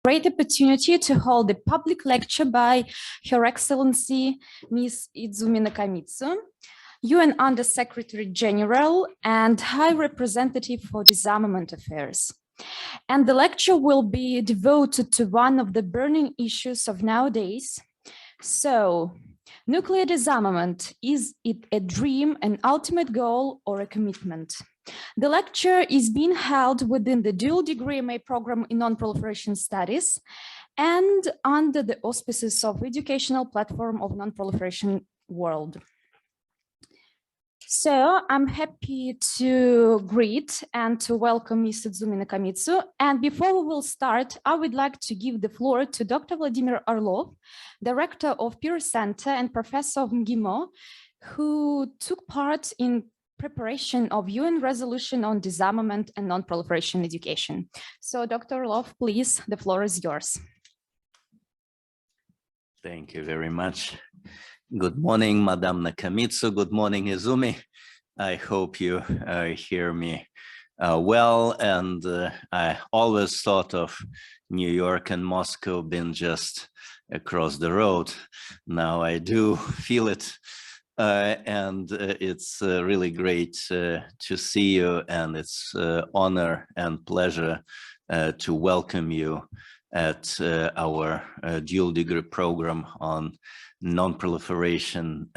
great opportunity to hold a public lecture by Her Excellency Ms. Izumi Nakamitsu, UN Under-Secretary General and High Representative for Disarmament Affairs. And the lecture will be devoted to one of the burning issues of nowadays. So, nuclear disarmament, is it a dream, an ultimate goal, or a commitment? The lecture is being held within the dual degree MA program in non-proliferation studies and under the auspices of educational platform of non-proliferation world. So I'm happy to greet and to welcome Ms. Izumi Nakamitsu. And before we will start, I would like to give the floor to Dr. Vladimir Orlov, Director of PIR Center and Professor of MGIMO, who took part in preparation of UN resolution on disarmament and non-proliferation education. So Dr. Orlov, please, the floor is yours. Thank you very much. Good morning, Madam Nakamitsu. Good morning, Izumi. I hope you hear me well. And I always thought of New York and Moscow being just across the road. Now I do feel it. And it's really great to see you. And it's honor and pleasure to welcome you at our dual degree program on non-proliferation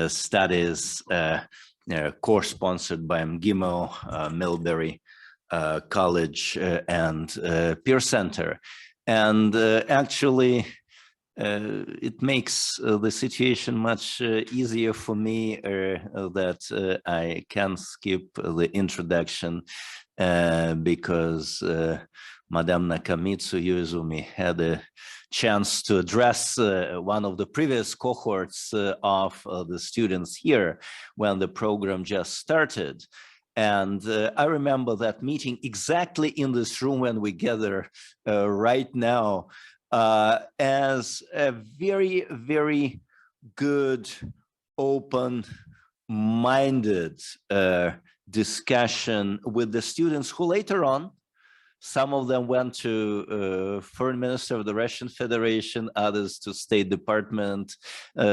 studies, course sponsored by MGIMO, Millbury College, and PIR Center. And actually, it makes the situation much easier for me that I can skip the introduction because Madam Nakamitsu Izumi had a chance to address one of the previous cohorts of the students here when the program just started. And I remember that meeting exactly in this room when we gather right now as a very, very good, open-minded discussion with the students who later on, some of them went to Foreign Minister of the Russian Federation, others to State Department,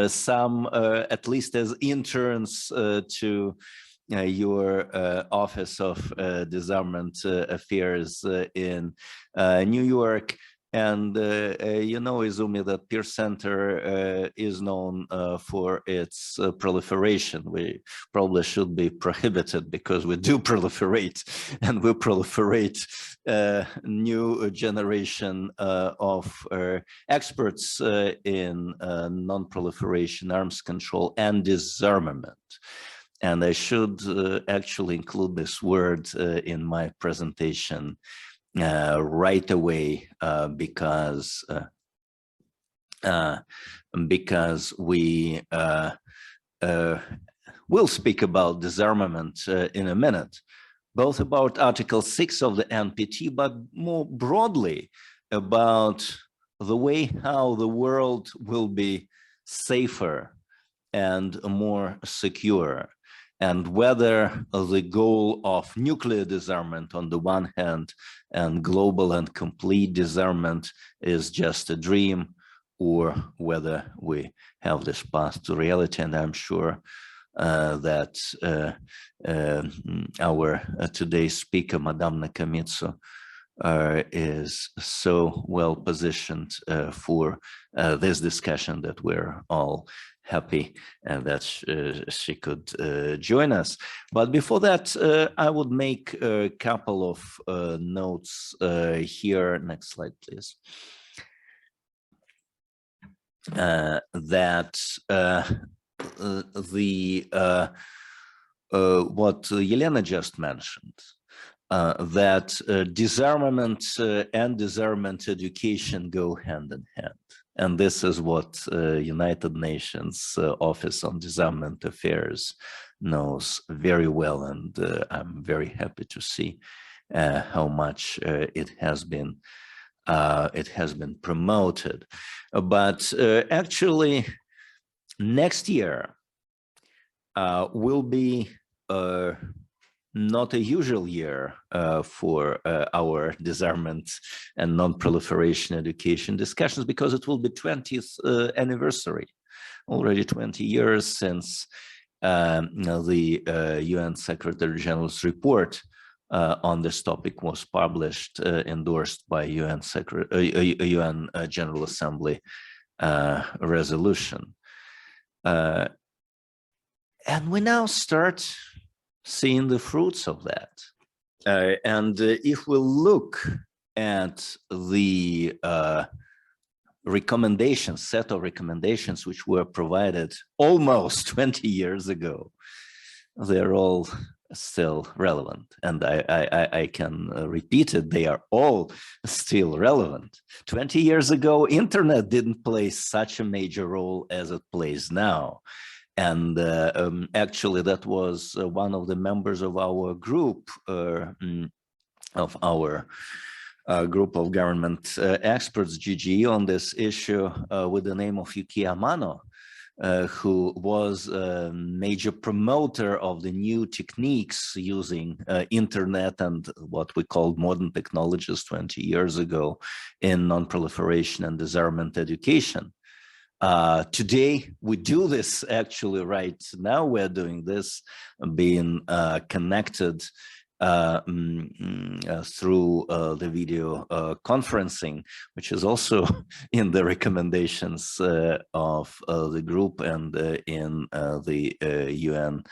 some at least as interns to your Office of Disarmament Affairs in New York. And you know, Izumi, that PIR Center is known for its proliferation. We probably should be prohibited because we do proliferate, and we proliferate new generation of experts in non-proliferation, arms control, and disarmament. And I should actually include this word in my presentation right away because we will speak about disarmament in a minute, both about Article 6 of the NPT, but more broadly about the way how the world will be safer and more secure, and whether the goal of nuclear disarmament on the one hand and global and complete disarmament is just a dream, or whether we have this path to reality. And I'm sure that our today's speaker, Madam Nakamitsu, is so well positioned for this discussion that we're all happy that she could join us. But before that, I would make a couple of notes here. Next slide, please. That what Yelena just mentioned, that disarmament and disarmament education go hand in hand. And this is what United Nations Office on Disarmament Affairs knows very well. And I'm very happy to see how much it has been promoted. But actually, next year will be not a usual year for our disarmament and non-proliferation education discussions, because it will be 20th anniversary, already 20 years since the UN Secretary General's report on this topic was published, endorsed by UN General Assembly resolution. And we now start seeing the fruits of that. If we look at the recommendations, set of recommendations which were provided almost 20 years ago, they're all still relevant. And I can repeat it, they are all still relevant. 20 years ago, internet didn't play such a major role as it plays now. And actually, that was one of the members of our group, group of government experts, GG, on this issue with the name of Yuki Amano, who was a major promoter of the new techniques using internet and what we called modern technologies 20 years ago in non-proliferation and disarmament education. Today, we do this actually right now. We're doing this, being connected through the video conferencing, which is also in the recommendations of the group and in the UN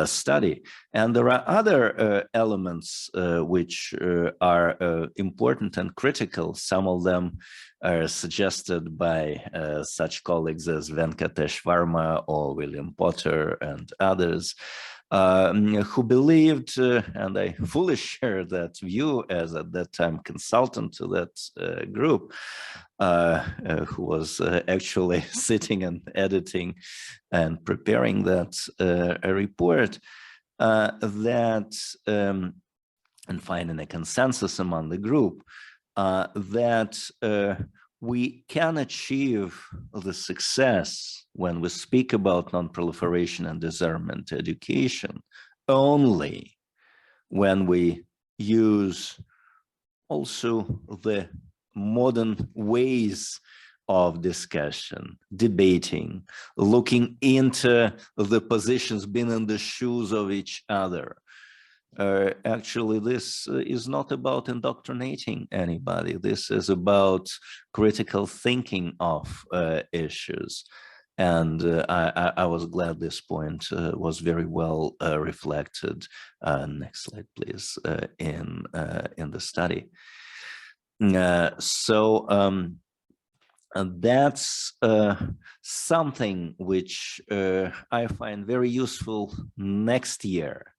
study. And there are other elements which are important and critical. Some of them are suggested by such colleagues as Venkatesh Varma or William Potter and others, who believed, and I fully share that view as at that time consultant to that group, who was actually sitting and editing and preparing that report, and finding a consensus among the group, that we can achieve the success when we speak about non-proliferation and disarmament education only when we use also the modern ways of discussion, debating, looking into the positions, being in the shoes of each other. Actually, this is not about indoctrinating anybody. This is about critical thinking of issues. And I was glad this point was very well reflected. Next slide, please, in the study. And that's something which I find very useful next year,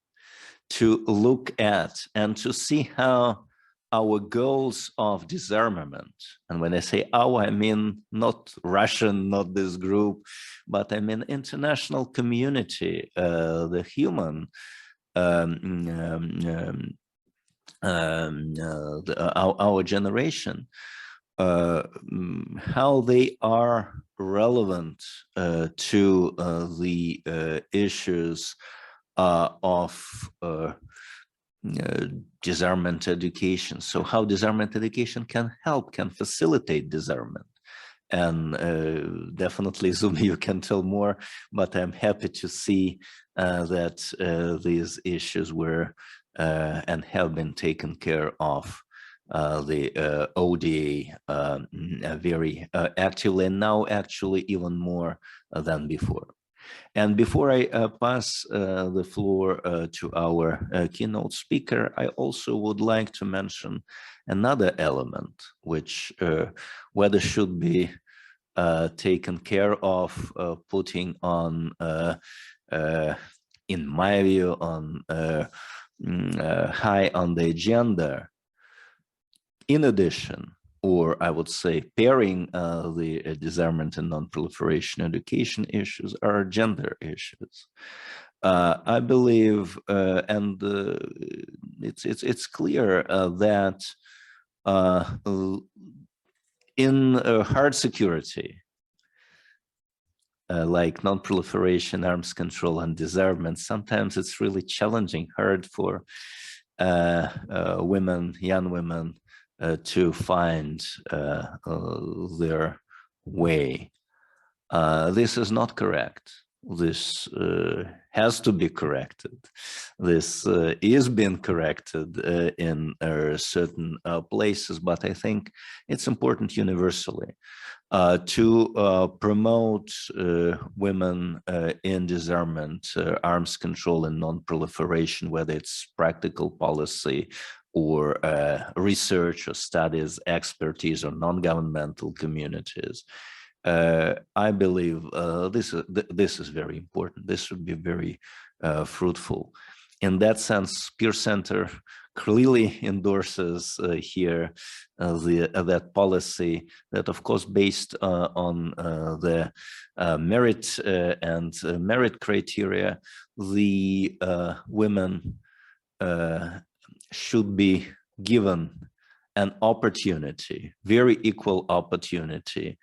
to look at and to see how our goals of disarmament, and when I say our, I mean not Russian, not this group, but I mean international community, the human, our generation, how they are relevant to the issues of disarmament education. So how disarmament education can help, can facilitate disarmament. And definitely, Izumi, you can tell more, but I'm happy to see that these issues were and have been taken care of the ODA very actively, and now actually even more than before. And before I pass the floor to our keynote speaker, I also would like to mention another element, which whether should be taken care of, putting on, in my view, on high on the agenda. In addition, or I would say pairing the disarmament and non-proliferation education issues are gender issues. I believe, and it's clear that in hard security, like non-proliferation, arms control, and disarmament, sometimes it's really challenging, hard for women, young women, to find their way. This is not correct. This has to be corrected. This is being corrected in certain places, but I think it's important universally to promote women in disarmament, arms control, and non-proliferation, whether it's practical policy or research or studies, expertise, or non-governmental communities. I believe this is very important. This would be very fruitful. In that sense, PIR Center clearly endorses here that policy that, of course, based on the merit and merit criteria, the women should be given an opportunity, very equal opportunity,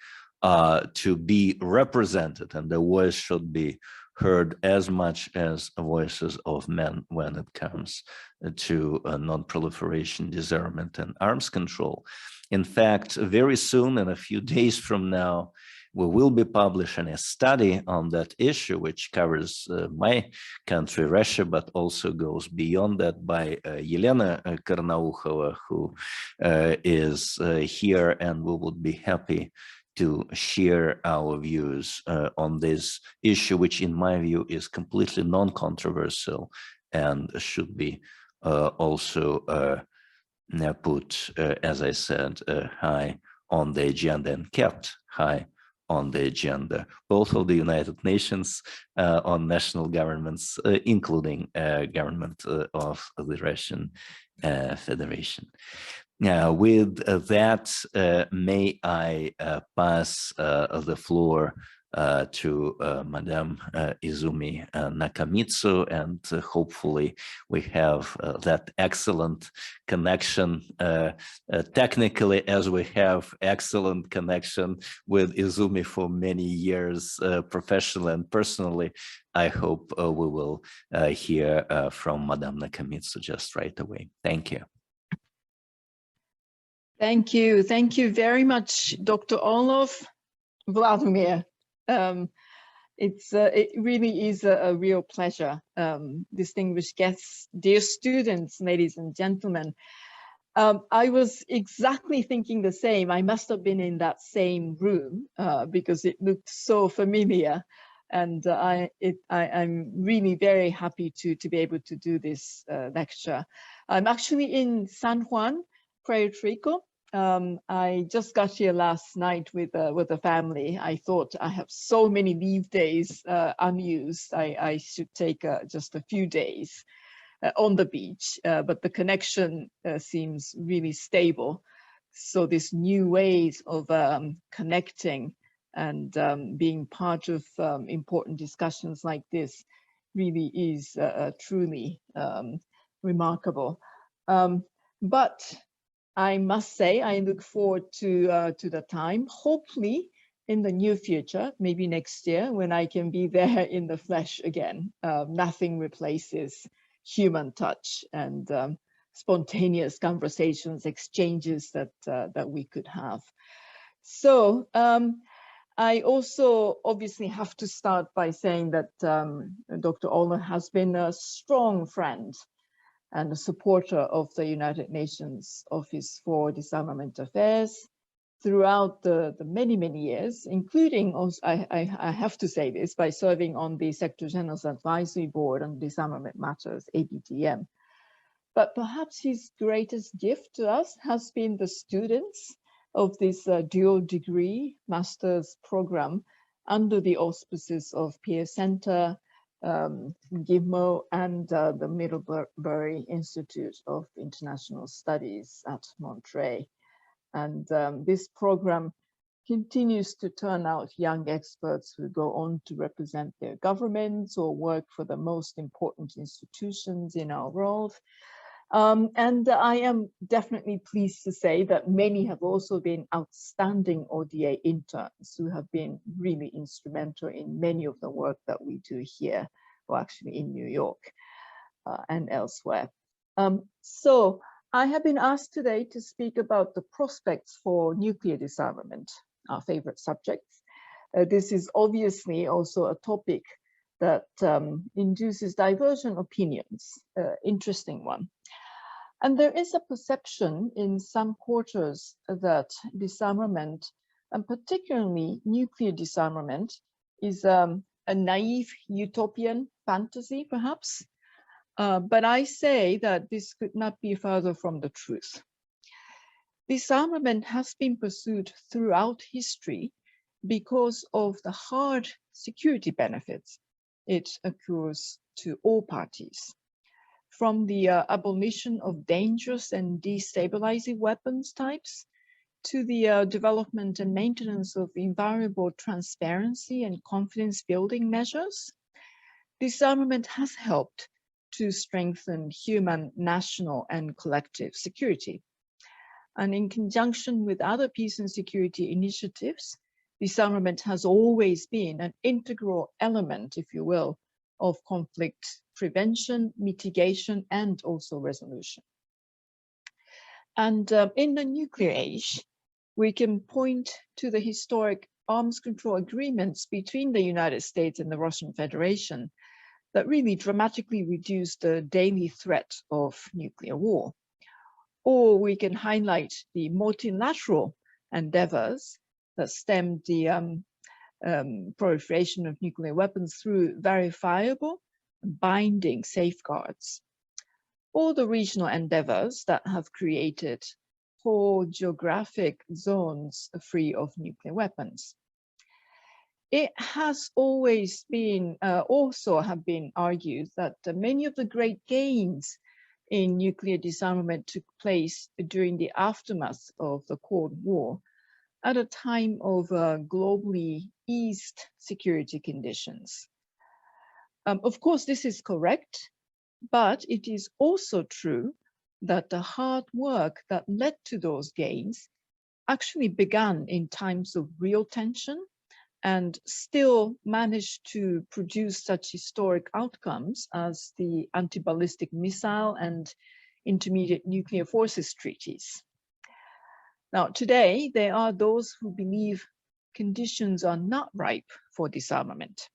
to be represented, and the voice should be heard as much as voices of men when it comes to non-proliferation, disarmament, and arms control. In fact, very soon, in a few days from now, we will be publishing a study on that issue, which covers my country, Russia, but also goes beyond that, by Yelena Karnaukhova, who is here, and we would be happy to share our views on this issue, which in my view is completely non-controversial and should be also put, as I said, high on the agenda and kept high on the agenda, both of the United Nations, on national governments, including government of the Russian Federation. With that, may I pass the floor to Madame Izumi Nakamitsu, and hopefully we have that excellent connection, technically, as we have excellent connection with Izumi for many years, professionally and personally. I hope we will hear from Madame Nakamitsu just right away. Thank you. Thank you. Thank you very much, Dr. Orlov. Vladimir. It really is a real pleasure. Distinguished guests, dear students, ladies and gentlemen. I was exactly thinking the same. I must have been in that same room because it looked so familiar. And I'm really very happy to be able to do this lecture. I'm actually in San Juan, Puerto Rico. I just got here last night with the family. I thought I have so many leave days unused. I should take just a few days on the beach, but the connection seems really stable. So this new ways of connecting and being part of important discussions like this really is truly remarkable. But I must say, I look forward to the time, hopefully in the near future, maybe next year, when I can be there in the flesh again. Nothing replaces human touch and spontaneous conversations, exchanges that we could have. So I also obviously have to start by saying that Dr. Orlov has been a strong friend and a supporter of the United Nations Office for Disarmament Affairs throughout the many, many years, including also, I have to say this, by serving on the Secretary General's Advisory Board on Disarmament Matters, ABDM. But perhaps his greatest gift to us has been the students of this dual degree master's program under the auspices of PIR Center, GIMO, and the Middlebury Institute of International Studies at Monterey. And this program continues to turn out young experts who go on to represent their governments or work for the most important institutions in our world. And I am definitely pleased to say that many have also been outstanding ODA interns who have been really instrumental in many of the work that we do here, or actually in New York and elsewhere. So I have been asked today to speak about the prospects for nuclear disarmament, our favorite subjects. This is obviously also a topic that induces divergent opinions, interesting one. And there is a perception in some quarters that disarmament, and particularly nuclear disarmament, is a naive utopian fantasy, perhaps. But I say that this could not be further from the truth. Disarmament has been pursued throughout history because of the hard security benefits it accrues to all parties. From the abolition of dangerous and destabilizing weapons types to the development and maintenance of invariable transparency and confidence building measures, disarmament has helped to strengthen human, national, and collective security. And in conjunction with other peace and security initiatives, disarmament has always been an integral element, if you will, of conflict prevention, mitigation, and also resolution. And in the nuclear age, we can point to the historic arms control agreements between the United States and the Russian Federation that really dramatically reduced the daily threat of nuclear war. Or we can highlight the multilateral endeavors that stemmed the proliferation of nuclear weapons through verifiable, binding safeguards, or the regional endeavors that have created whole geographic zones free of nuclear weapons. It has always been, also have been argued that many of the great gains in nuclear disarmament took place during the aftermath of the Cold War, at a time of globally eased security conditions. Of course, this is correct, but it is also true that the hard work that led to those gains actually began in times of real tension and still managed to produce such historic outcomes as the anti-ballistic missile and intermediate nuclear forces treaties. Now, today, there are those who believe conditions are not ripe for disarmament.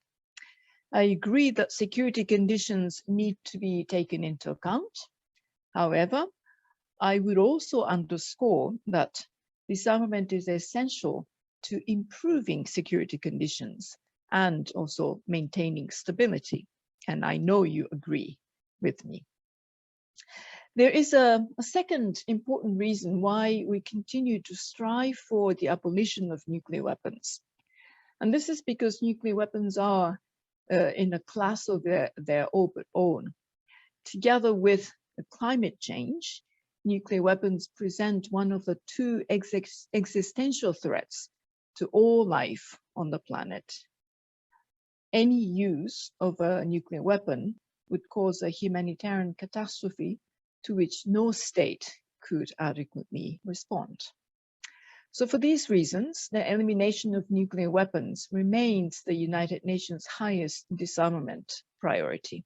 I agree that security conditions need to be taken into account. However, I would also underscore that disarmament is essential to improving security conditions and also maintaining stability. And I know you agree with me. There is a second important reason why we continue to strive for the abolition of nuclear weapons. And this is because nuclear weapons are in a class of their own. Together with climate change, nuclear weapons present one of the two existential threats to all life on the planet. Any use of a nuclear weapon would cause a humanitarian catastrophe to which no state could adequately respond. So for these reasons, the elimination of nuclear weapons remains the United Nations' highest disarmament priority.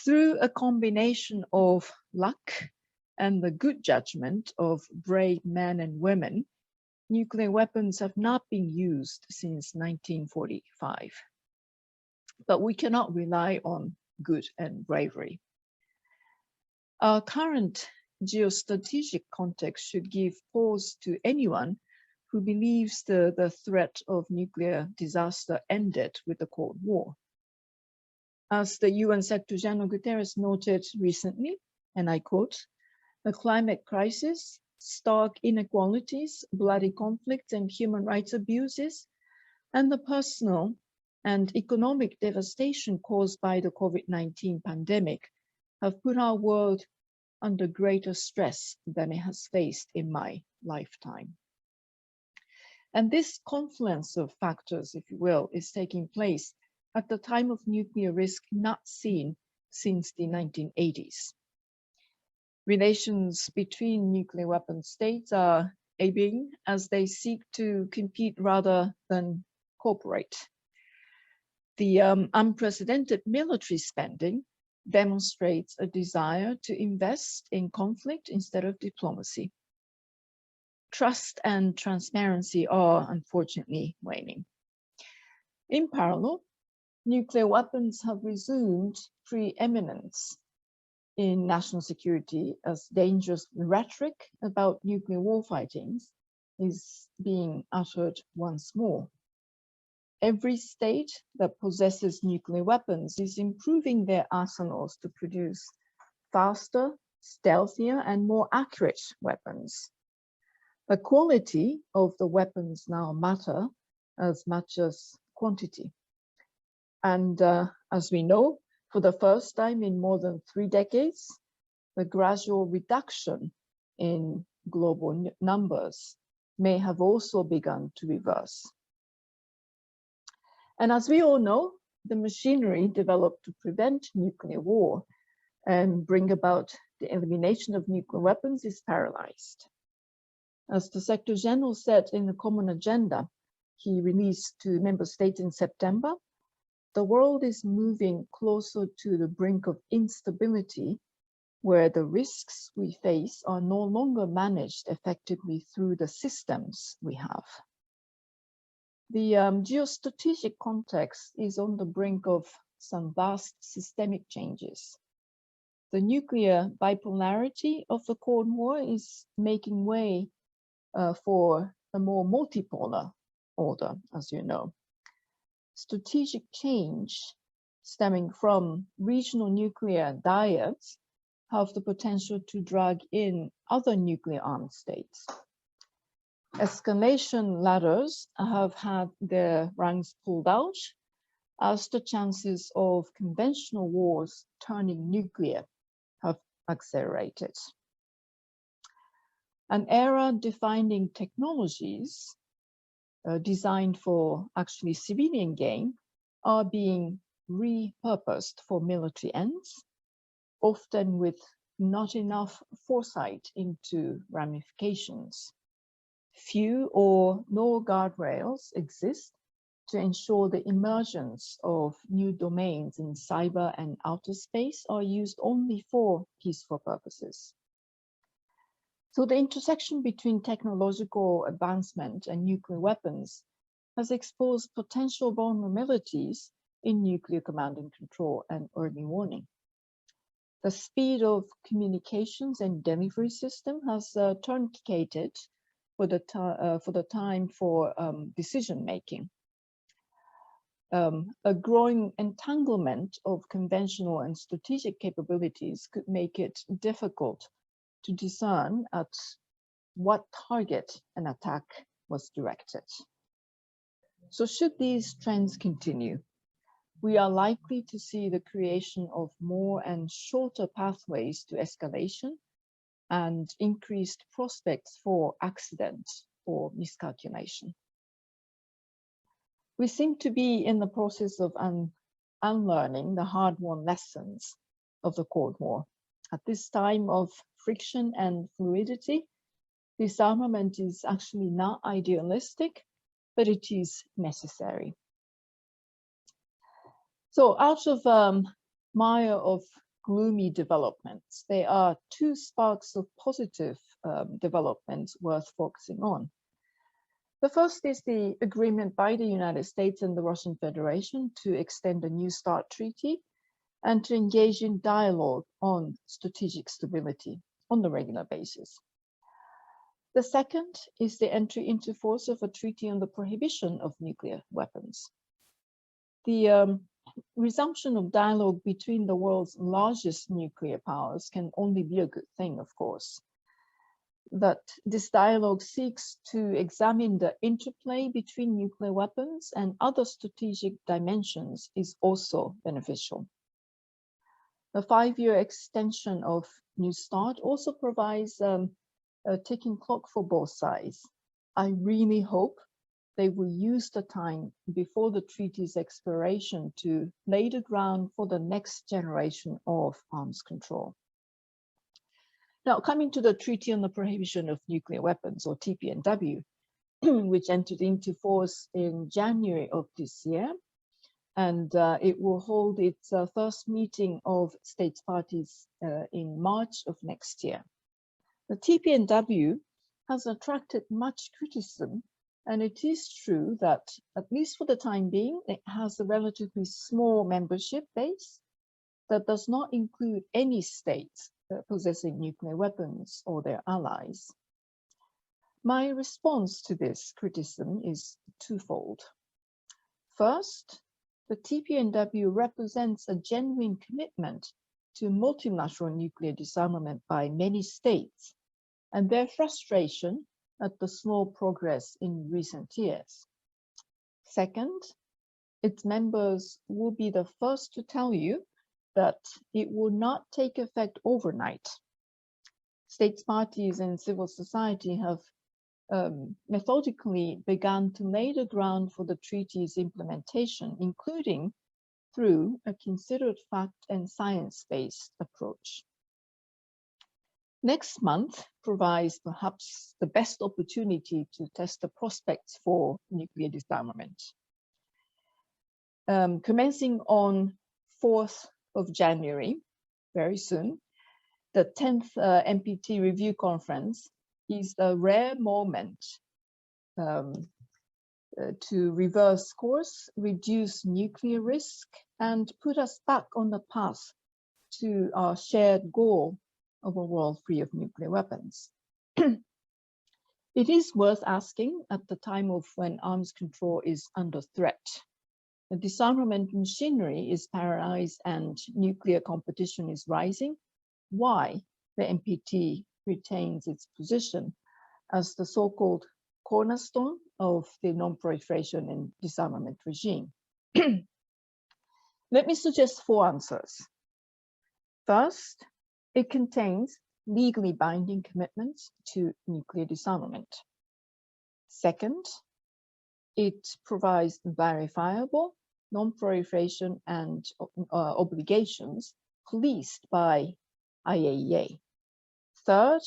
Through a combination of luck and the good judgment of brave men and women, nuclear weapons have not been used since 1945. But we cannot rely on good and bravery. Our current geostrategic context should give pause to anyone who believes the threat of nuclear disaster ended with the Cold War. As the UN Secretary General Guterres noted recently, and I quote, "The climate crisis, stark inequalities, bloody conflicts, and human rights abuses, and the personal and economic devastation caused by the COVID-19 pandemic have put our world under greater stress than it has faced in my lifetime." And this confluence of factors, if you will, is taking place at the time of nuclear risk not seen since the 1980s. Relations between nuclear weapon states are ebbing as they seek to compete rather than cooperate. The unprecedented military spending demonstrates a desire to invest in conflict instead of diplomacy. Trust and transparency are unfortunately waning. In parallel, nuclear weapons have resumed preeminence in national security as dangerous rhetoric about nuclear warfighting is being uttered once more. Every state that possesses nuclear weapons is improving their arsenals to produce faster, stealthier, and more accurate weapons. The quality of the weapons now matter as much as quantity. And as we know, for the first time in more than 3 decades, the gradual reduction in global numbers may have also begun to reverse. And as we all know, the machinery developed to prevent nuclear war and bring about the elimination of nuclear weapons is paralyzed. As the Secretary General said in the Common Agenda he released to member states in September, the world is moving closer to the brink of instability where the risks we face are no longer managed effectively through the systems we have. The geostrategic context is on the brink of some vast systemic changes. The nuclear bipolarity of the Cold War is making way for a more multipolar order, as you know. Strategic change stemming from regional nuclear dyads have the potential to drag in other nuclear armed states. Escalation ladders have had their ranks pulled out as the chances of conventional wars turning nuclear have accelerated. An era-defining technologies designed for actually civilian gain are being repurposed for military ends, often with not enough foresight into ramifications. Few or no guardrails exist to ensure the emergence of new domains in cyber and outer space are used only for peaceful purposes. So the intersection between technological advancement and nuclear weapons has exposed potential vulnerabilities in nuclear command and control and early warning. The speed of communications and delivery system has truncated for the time for decision making. A growing entanglement of conventional and strategic capabilities could make it difficult to discern at what target an attack was directed. So should these trends continue, we are likely to see the creation of more and shorter pathways to escalation and increased prospects for accident or miscalculation. We seem to be in the process of unlearning the hard-won lessons of the Cold War. At this time of friction and fluidity, disarmament is actually not idealistic, but it is necessary. So out of mire of gloomy developments, there are 2 sparks of positive developments worth focusing on. The first is the agreement by the United States and the Russian Federation to extend the New START treaty and to engage in dialogue on strategic stability on a regular basis. The second is the entry into force of a treaty on the prohibition of nuclear weapons. The resumption of dialogue between the world's largest nuclear powers can only be a good thing, of course. That this dialogue seeks to examine the interplay between nuclear weapons and other strategic dimensions is also beneficial. The 5-year extension of New START also provides a ticking clock for both sides. I really hope they will use the time before the treaty's expiration to lay the ground for the next generation of arms control. Now, coming to the Treaty on the Prohibition of Nuclear Weapons, or TPNW, which entered into force in January of this year, and it will hold its first meeting of states parties in March of next year. The TPNW has attracted much criticism, and it is true that, at least for the time being, it has a relatively small membership base that does not include any states possessing nuclear weapons or their allies. My response to this criticism is twofold. First, the TPNW represents a genuine commitment to multilateral nuclear disarmament by many states, and their frustration at the slow progress in recent years. Second, its members will be the first to tell you that it will not take effect overnight. States parties and civil society have methodically begun to lay the ground for the treaty's implementation, including through a considered fact and science-based approach. Next month provides perhaps the best opportunity to test the prospects for nuclear disarmament. Commencing on 4th of January, very soon, the 10th NPT Review Conference is a rare moment to reverse course, reduce nuclear risk, and put us back on the path to our shared goal of a world free of nuclear weapons. It is worth asking, at the time of when arms control is under threat, the disarmament machinery is paralyzed and nuclear competition is rising, why the NPT retains its position as the so-called cornerstone of the non-proliferation and disarmament regime. Let me suggest 4 answers. First, it contains legally binding commitments to nuclear disarmament. Second, it provides verifiable non-proliferation and obligations policed by IAEA. Third,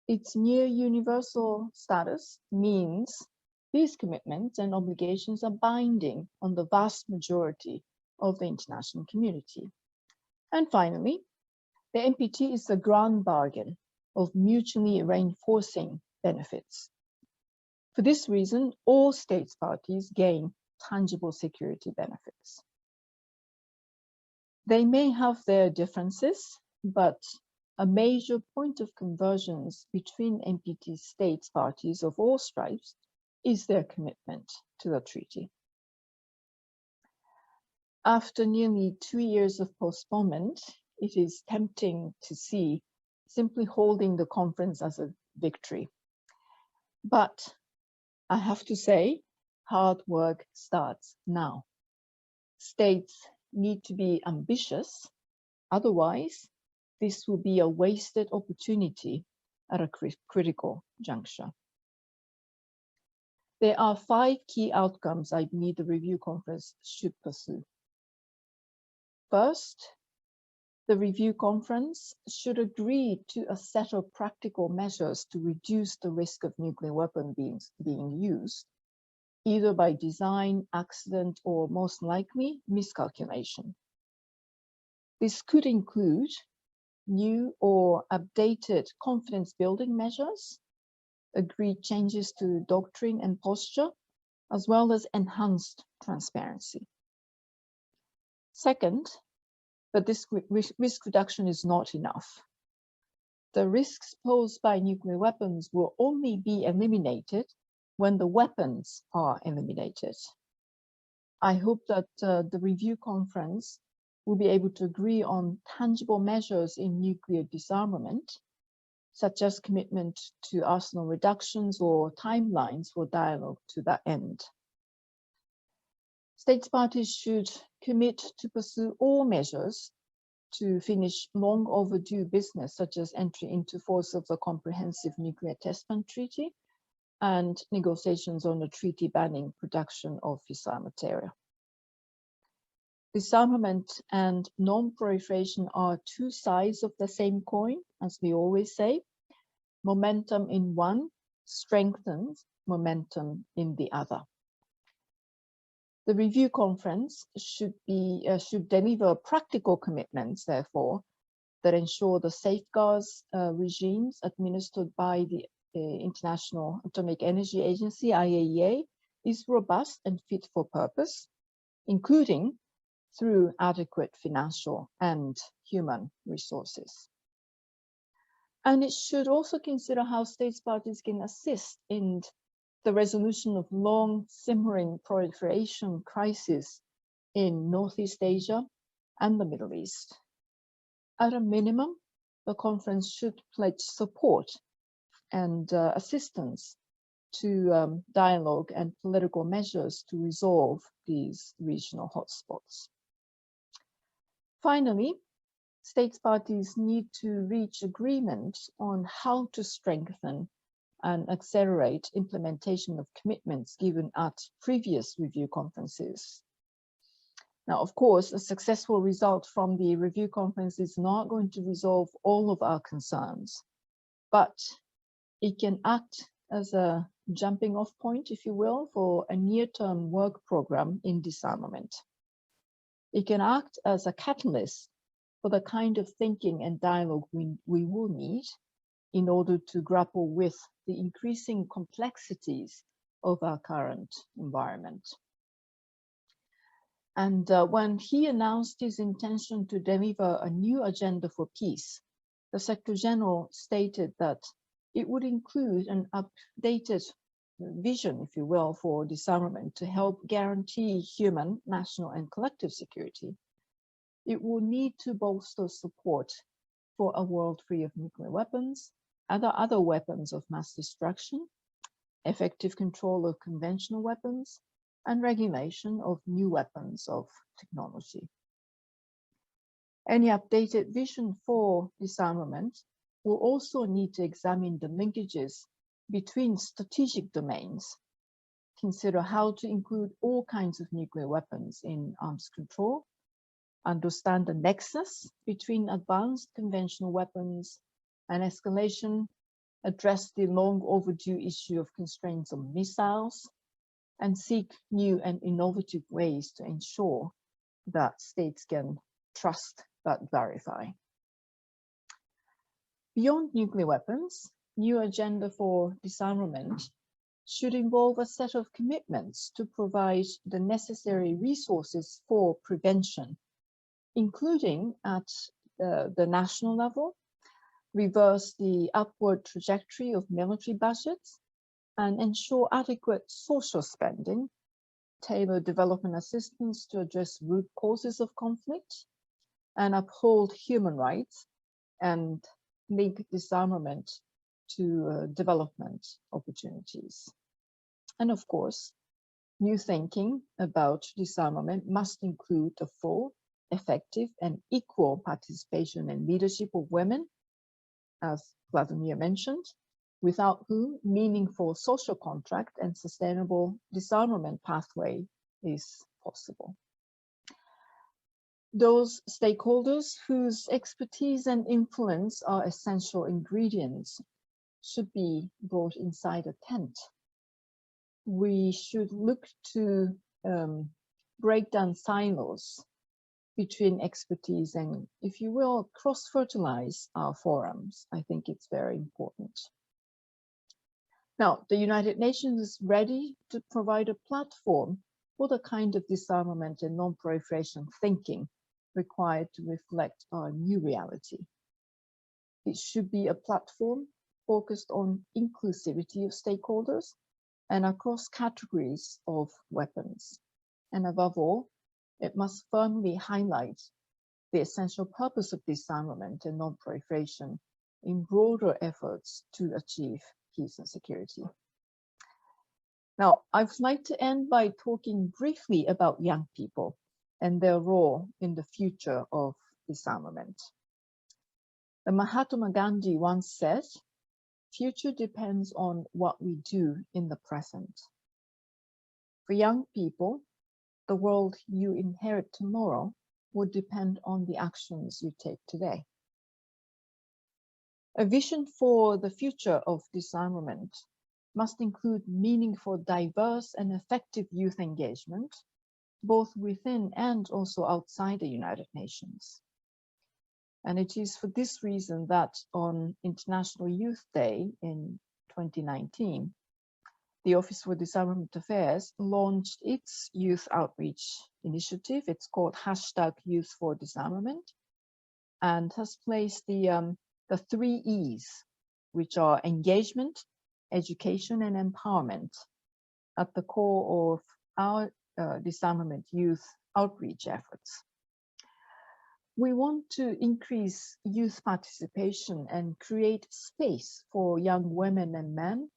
its near universal status means these commitments and obligations are binding on the vast majority of the international community. And finally, the NPT is a grand bargain of mutually reinforcing benefits. For this reason, all states parties gain tangible security benefits. They may have their differences, but a major point of convergence between NPT states parties of all stripes is their commitment to the treaty. After nearly 2 years of postponement, it is tempting to see simply holding the conference as a victory. But I have to say, hard work starts now. States need to be ambitious, otherwise, this will be a wasted opportunity at a critical juncture. There are 5 key outcomes I believe the review conference should pursue. First, the review conference should agree to a set of practical measures to reduce the risk of nuclear weapon being used, either by design, accident, or most likely miscalculation. This could include new or updated confidence building measures, agreed changes to doctrine and posture, as well as enhanced transparency. Second, but this risk reduction is not enough. The risks posed by nuclear weapons will only be eliminated when the weapons are eliminated. I hope that the review conference will be able to agree on tangible measures in nuclear disarmament, such as commitment to arsenal reductions or timelines for dialogue to that end. States parties should commit to pursue all measures to finish long overdue business, such as entry into force of the Comprehensive Nuclear Test Ban Treaty and negotiations on a treaty banning production of fissile material. Disarmament and non-proliferation are two sides of the same coin, as we always say. Momentum in one strengthens momentum in the other. The review conference should deliver practical commitments, therefore, that ensure the safeguards regimes administered by the International Atomic Energy Agency, IAEA, is robust and fit for purpose, including through adequate financial and human resources. And it should also consider how states parties can assist in the resolution of long simmering proliferation crisis in Northeast Asia and the Middle East. At a minimum, the conference should pledge support and assistance to dialogue and political measures to resolve these regional hotspots. Finally, states parties need to reach agreement on how to strengthen and accelerate implementation of commitments given at previous review conferences. Now, of course, a successful result from the review conference is not going to resolve all of our concerns, but it can act as a jumping off point, if you will, for a near-term work program in disarmament. It can act as a catalyst for the kind of thinking and dialogue we will need in order to grapple with the increasing complexities of our current environment. And when he announced his intention to deliver a new agenda for peace, the Secretary General stated that it would include an updated vision, if you will, for disarmament to help guarantee human, national, and collective security. It will need to bolster support for a world free of nuclear weapons, other weapons of mass destruction, effective control of conventional weapons, and regulation of new weapons of technology. Any updated vision for disarmament will also need to examine the linkages between strategic domains, consider how to include all kinds of nuclear weapons in arms control, understand the nexus between advanced conventional weapons and escalation, address the long overdue issue of constraints on missiles, and seek new and innovative ways to ensure that states can trust but verify. Beyond nuclear weapons, new agenda for disarmament should involve a set of commitments to provide the necessary resources for prevention, including at the national level, reverse the upward trajectory of military budgets, and ensure adequate social spending, tailor development assistance to address root causes of conflict, and uphold human rights, and link disarmament to development opportunities. And of course, new thinking about disarmament must include the full, effective, and equal participation and leadership of women, as Vladimir mentioned, without whom meaningful social contract and sustainable disarmament pathway is possible. Those stakeholders whose expertise and influence are essential ingredients should be brought inside a tent. We should look to break down silos between expertise and, if you will, cross-fertilize our forums. I think it's very important. Now, the United Nations is ready to provide a platform for the kind of disarmament and non-proliferation thinking required to reflect our new reality. It should be a platform focused on inclusivity of stakeholders and across categories of weapons. And above all, it must firmly highlight the essential purpose of disarmament and non-proliferation in broader efforts to achieve peace and security. Now, I'd like to end by talking briefly about young people and their role in the future of disarmament. The Mahatma Gandhi once said, "Future depends on what we do in the present." For young people, the world you inherit tomorrow will depend on the actions you take today. A vision for the future of disarmament must include meaningful, diverse, and effective youth engagement, both within and also outside the United Nations. And it is for this reason that on International Youth Day in 2019, the Office for Disarmament Affairs launched its youth outreach initiative. It's called #YouthForDisarmament, and has placed the 3 E's, which are engagement, education, and empowerment, at the core of our disarmament youth outreach efforts. We want to increase youth participation and create space for young women and men,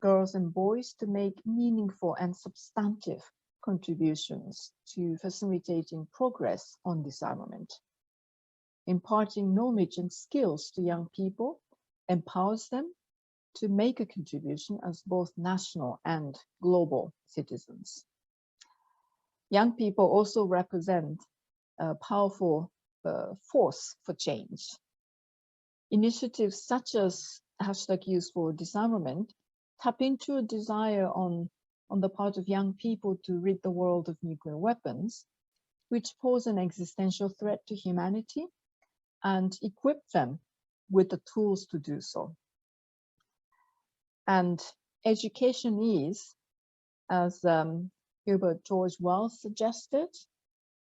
girls and boys to make meaningful and substantive contributions to facilitating progress on disarmament. Imparting knowledge and skills to young people empowers them to make a contribution as both national and global citizens. Young people also represent a powerful force for change. Initiatives such as #YouthForDisarmament tap into a desire on the part of young people to rid the world of nuclear weapons, which pose an existential threat to humanity, and equip them with the tools to do so. And education is, as Gilbert George Wells suggested,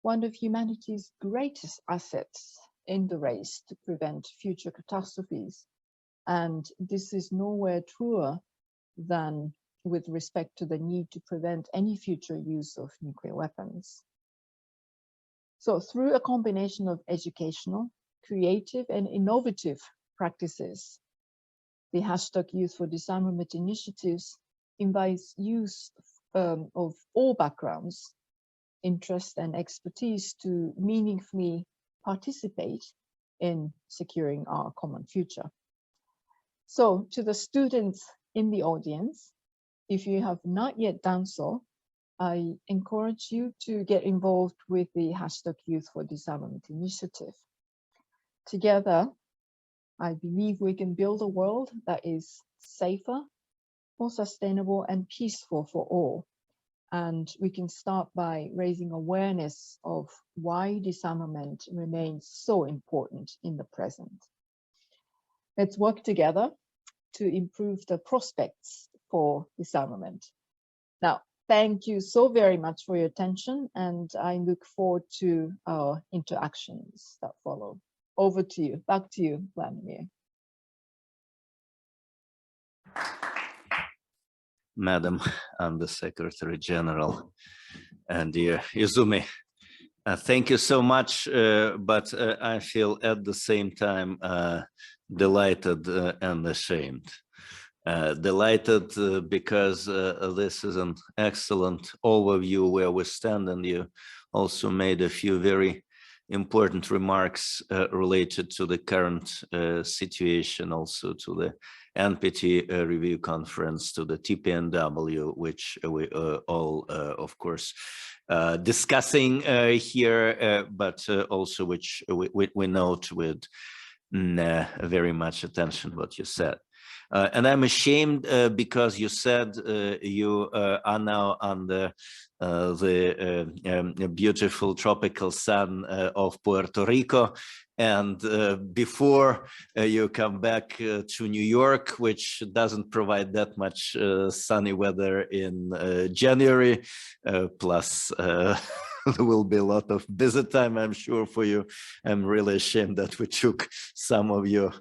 one of humanity's greatest assets in the race to prevent future catastrophes. And this is nowhere truer than with respect to the need to prevent any future use of nuclear weapons. So through a combination of educational, creative, and innovative practices, the #YouthForDisarmament initiatives invites youth of all backgrounds, interests, and expertise to meaningfully participate in securing our common future. So to the students in the audience, if you have not yet done so, I encourage you to get involved with the #YouthForDisarmament initiative. Together, I believe we can build a world that is safer, more sustainable, and peaceful for all. And we can start by raising awareness of why disarmament remains so important in the present. Let's work together to improve the prospects for disarmament. Now, thank you so very much for your attention, and I look forward to our interactions that follow. Over to you, back to you, Vladimir. Madam Undersecretary General and dear Izumi, thank you so much, but I feel at the same time delighted and ashamed. Delighted because this is an excellent overview where we stand, and you also made a few very important remarks related to the current situation, also to the NPT Review Conference, to the TPNW, which we all, of course, discussing here, but also which we note with very much attention what you said. And I'm ashamed because you said you are now under the beautiful tropical sun of Puerto Rico, and before you come back to New York, which doesn't provide that much sunny weather in January, plus there will be a lot of visit time, I'm sure, for you. I'm really ashamed that we took some of your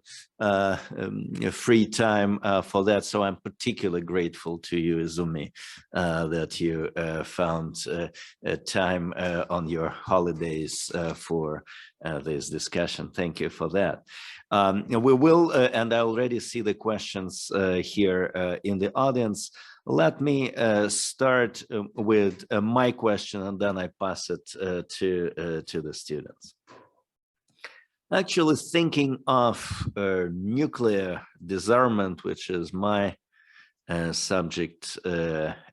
free time for that. So I'm particularly grateful to you, Izumi, that you found time on your holidays for this discussion. Thank you for that. We will, and I already see the questions here in the audience. Let me start with my question, and then I pass it to the students. Actually, thinking of nuclear disarmament, which is my subject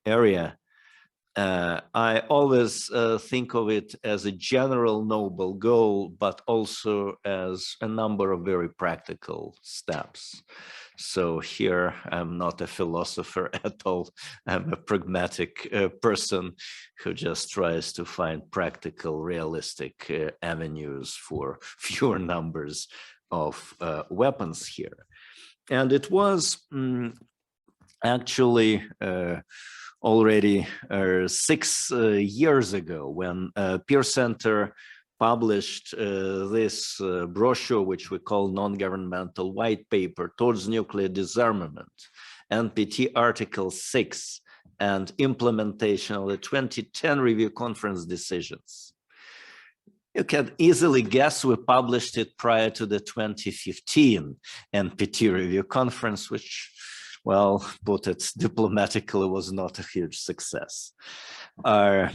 area, I always think of it as a general noble goal, but also as a number of very practical steps. So here I'm not a philosopher at all. I'm a pragmatic person who just tries to find practical, realistic avenues for fewer numbers of weapons here. And it was actually already 6 years ago when PIR Center published this brochure, which we call Non-Governmental White Paper Towards Nuclear Disarmament, NPT Article 6, and implementation of the 2010 Review Conference decisions. You can easily guess we published it prior to the 2015 NPT Review Conference, which, well, put it diplomatically, was not a huge success. We put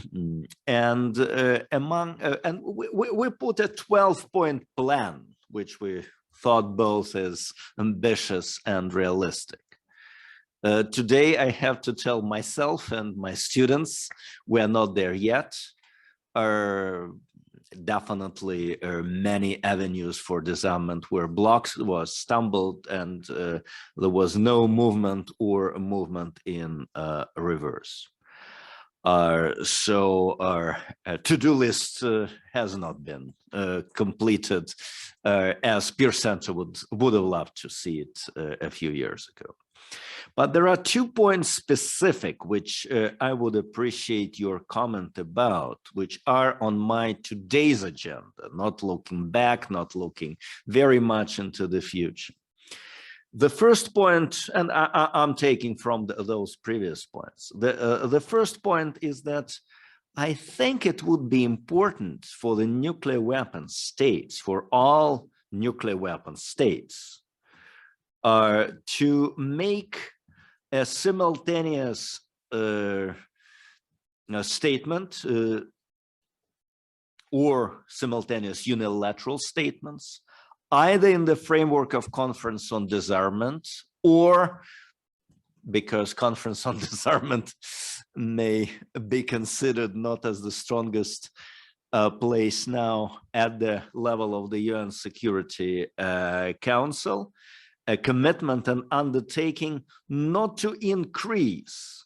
a 12-point plan, which we thought both as ambitious and realistic. Today, I have to tell myself and my students, we are not there yet. Definitely many avenues for disarmament were blocked, was stumbled, and there was no movement or a movement in reverse. So our to-do list has not been completed as PIR Center would have loved to see it a few years ago. But there are 2 points specific, which I would appreciate your comment about, which are on my today's agenda, not looking back, not looking very much into the future. The first point, and I'm taking from those previous points, the first point is that I think it would be important for the nuclear weapon states, for all nuclear weapon states, to make a simultaneous statement or simultaneous unilateral statements, either in the framework of Conference on Disarmament, or because Conference on Disarmament may be considered not as the strongest place now at the level of the UN Security Council, a commitment and undertaking not to increase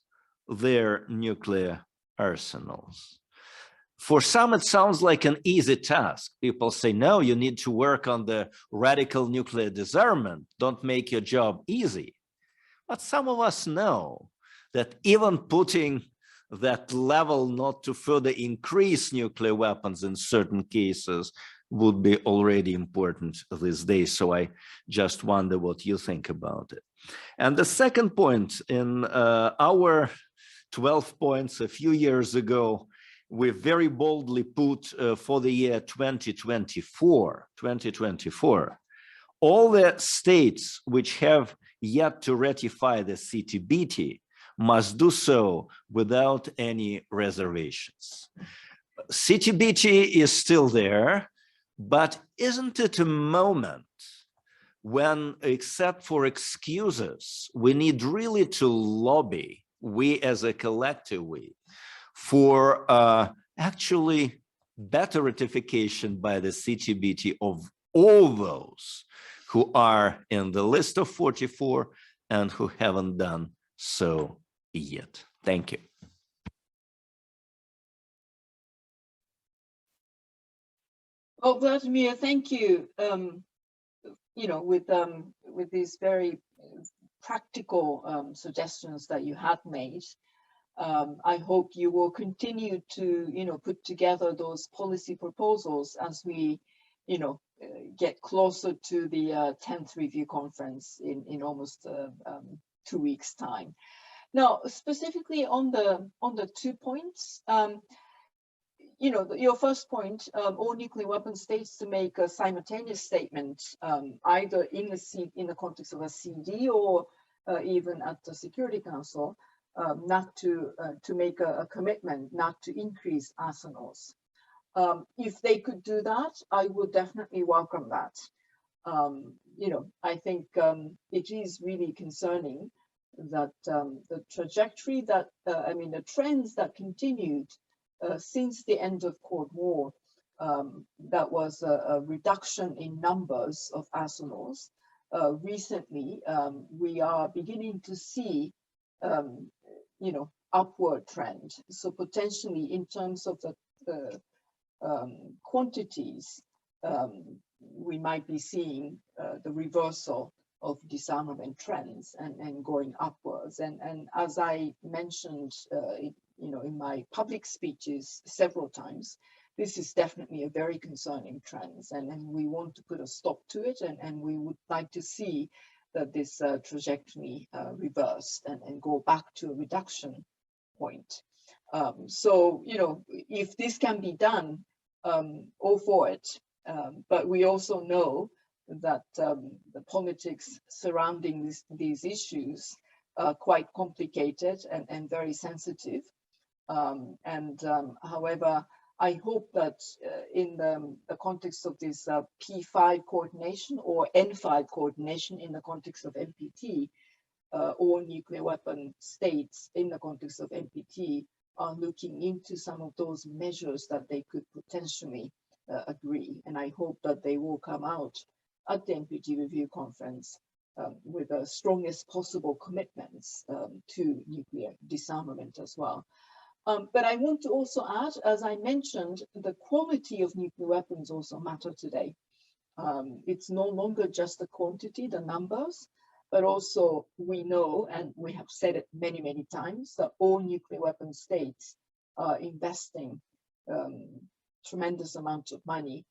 their nuclear arsenals. For some, it sounds like an easy task. People say, no, you need to work on the radical nuclear disarmament. Don't make your job easy. But some of us know that even putting that level not to further increase nuclear weapons in certain cases would be already important these days. So I just wonder what you think about it. And the second point, in our 12 points a few years ago, we very boldly put for the year 2024, all the states which have yet to ratify the CTBT must do so without any reservations. CTBT is still there, but isn't it a moment when, except for excuses, we need really to lobby, we as a collective, for actually better ratification by the CTBT of all those who are in the list of 44 and who haven't done so yet. Thank you. Well, Vladimir, thank you. You know, with these very practical suggestions that you had made, I hope you will continue to, you know, put together those policy proposals as we, you know, get closer to the 10th review conference in almost 2 weeks' time. Now, specifically on the 2 points, you know, your first point, all nuclear weapon states to make a simultaneous statement, either in the context of a CD or even at the Security Council, not to make a commitment not to increase arsenals. If they could do that, I would definitely welcome that. You know, I think it is really concerning that the trajectory that, the trends that continued since the end of Cold War, that was a reduction in numbers of arsenals. Recently, we are beginning to see, upward trend. So potentially in terms of the quantities, we might be seeing the reversal of disarmament trends and going upwards. And as I mentioned, in my public speeches several times, this is definitely a very concerning trend, and we want to put a stop to it, and we would like to see that this trajectory reversed and go back to a reduction point. So, if this can be done, all for it. But we also know that the politics surrounding these issues are quite complicated and very sensitive. However, I hope that in the context of this P5 coordination or N5 coordination in the context of NPT, all nuclear weapon states in the context of NPT are looking into some of those measures that they could potentially agree. And I hope that they will come out at the NPT Review Conference with the strongest possible commitments to nuclear disarmament as well. But I want to also add, as I mentioned, the quality of nuclear weapons also matter today. It's no longer just the quantity, the numbers, but also we know, and we have said it many, many times, that all nuclear weapon states are investing tremendous amounts of money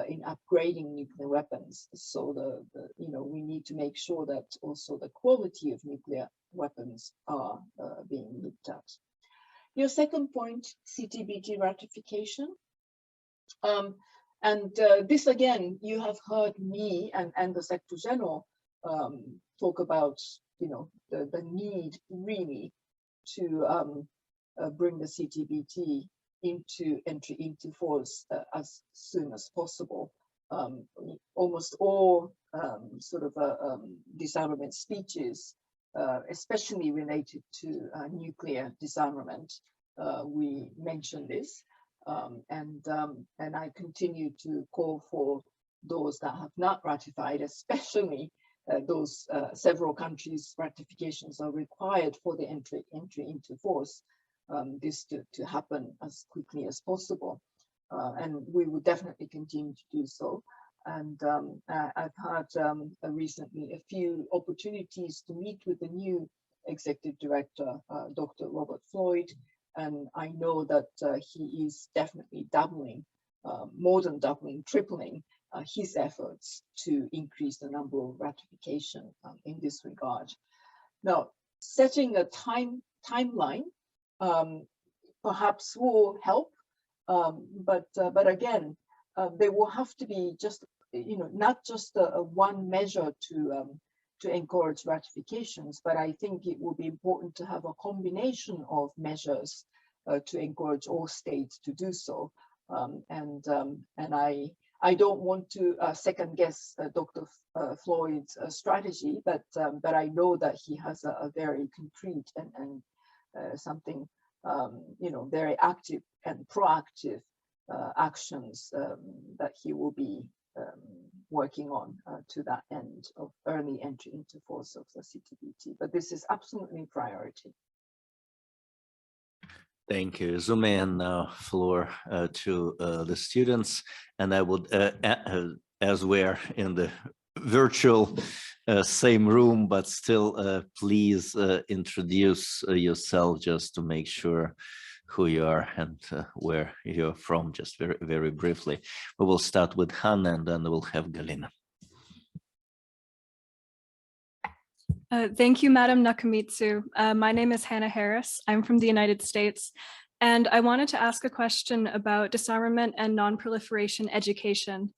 in upgrading nuclear weapons. So we need to make sure that also the quality of nuclear weapons are being looked at. Your second point, CTBT ratification. This again, you have heard me and the Secretary General talk about, the need really to bring the CTBT into entry into force as soon as possible. Almost all disarmament speeches, especially related to nuclear disarmament, we mentioned this, and I continue to call for those that have not ratified, especially those several countries' ratifications are required for the entry into force, this to happen as quickly as possible. And we will definitely continue to do so. And I've had recently a few opportunities to meet with the new executive director, Dr. Robert Floyd, and I know that he is definitely doubling, more than doubling, tripling his efforts to increase the number of ratification in this regard. Now, setting a timeline perhaps will help, but again, there will have to be just, not just a one measure to encourage ratifications, but I think it will be important to have a combination of measures to encourage all states to do so. And I don't want to second guess Dr. Floyd's strategy, but I know that he has a very concrete and something very active and proactive actions that he will be working on to that end of early entry into force of the CTBT. But this is absolutely priority. Thank you, Izumi, and now floor to the students. And I would, as we're in the virtual same room, but still please introduce yourself just to make sure who you are and where you're from, just very, very briefly. We will start with Hannah and then we'll have Galina. Thank you, Madam Nakamitsu. My name is Hannah Harris. I'm from the United States, and I wanted to ask a question about disarmament and non-proliferation education.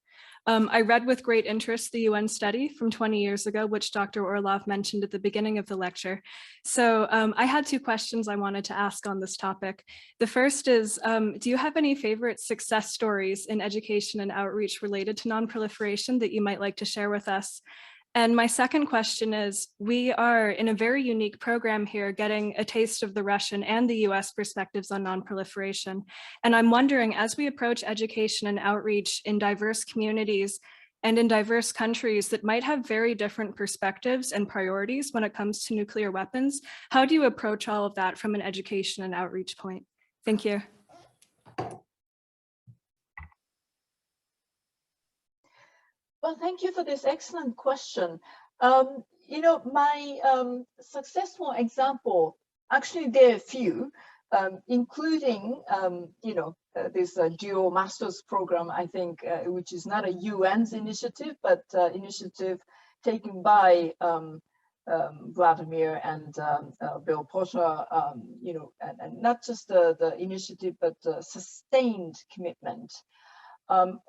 I read with great interest the UN study from 20 years ago, which Dr. Orlov mentioned at the beginning of the lecture. So I had two questions I wanted to ask on this topic. The first is, do you have any favorite success stories in education and outreach related to non-proliferation that you might like to share with us? And my second question is, we are in a very unique program here, getting a taste of the Russian and the US perspectives on non-proliferation. And I'm wondering, as we approach education and outreach in diverse communities and in diverse countries that might have very different perspectives and priorities when it comes to nuclear weapons, how do you approach all of that from an education and outreach point? Thank you. Well, thank you for this excellent question. You know, my successful example, actually there are a few, including, you know, this dual master's program, I think, which is not a UN's initiative, but initiative taken by Vladimir and Bill Potter, you know, and not just the initiative, but sustained commitment.